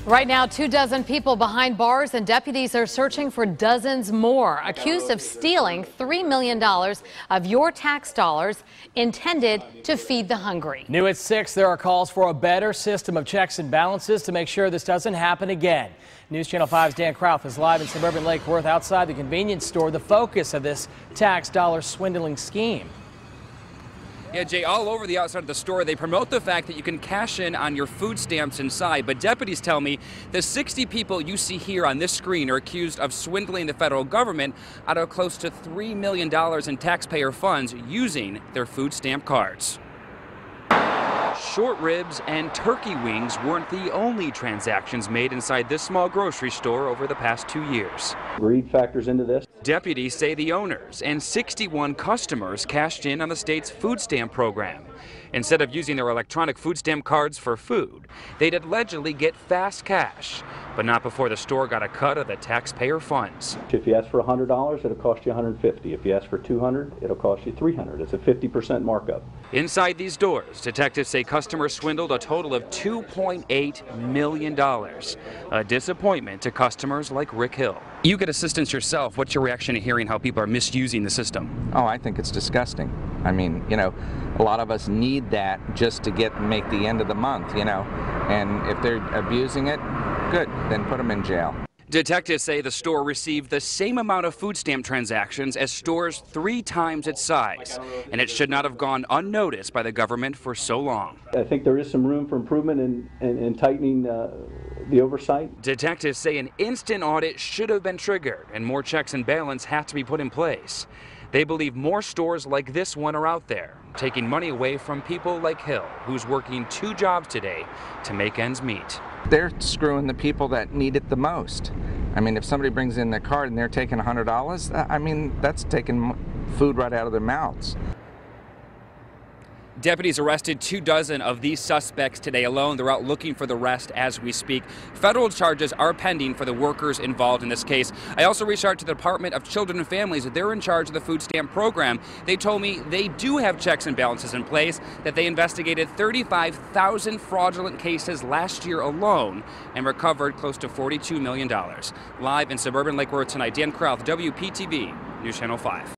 Right now, 24 people behind bars, and deputies are searching for dozens more, accused of stealing $3 million of your tax dollars intended to feed the hungry. New at 6, there are calls for a better system of checks and balances to make sure this doesn't happen again. News Channel 5's Dan Krauth is live in suburban Lake Worth outside the convenience store, the focus of this tax dollar swindling scheme. Yeah, Jay, all over the outside of the store, they promote the fact that you can cash in on your food stamps inside. But deputies tell me the 60 people you see here on this screen are accused of swindling the federal government out of close to $3 million in taxpayer funds using their food stamp cards. Short ribs and turkey wings weren't the only transactions made inside this small grocery store over the past 2 years. Greed factors into this. Deputies say the owners and 61 customers cashed in on the state's food stamp program. Instead of using their electronic food stamp cards for food, they'd allegedly get fast cash, but not before the store got a cut of the taxpayer funds. If you ask for $100, it'll cost you $150. If you ask for $200, it'll cost you $300. It's a 50% markup. Inside these doors, detectives say customers swindled a total of $2.8 million. A disappointment to customers like Rick Hill. You get assistance yourself. What's your reaction to hearing how people are misusing the system? Oh, I think it's disgusting. I mean, a lot of us need that just to make the end of the month, and if they're abusing it, good, then put them in jail. Detectives say the store received the same amount of food stamp transactions as stores 3 times its size, and it should not have gone unnoticed by the government for so long. I think there is some room for improvement in tightening the oversight. Detectives say an instant audit should have been triggered, and more checks and balance have to be put in place. They believe more stores like this one are out there, taking money away from people like Hill, who's working 2 jobs today to make ends meet. They're screwing the people that need it the most. I mean, if somebody brings in their card and they're taking $100, I mean, that's taking food right out of their mouths. Deputies arrested 24 of these suspects today alone. They're out looking for the rest as we speak. Federal charges are pending for the workers involved in this case. I also reached out to the Department of Children and Families. They're in charge of the food stamp program. They told me they do have checks and balances in place, that they investigated 35,000 fraudulent cases last year alone and recovered close to $42 million. Live in suburban Lake Worth tonight, Dan Krauth, WPTV, News Channel 5.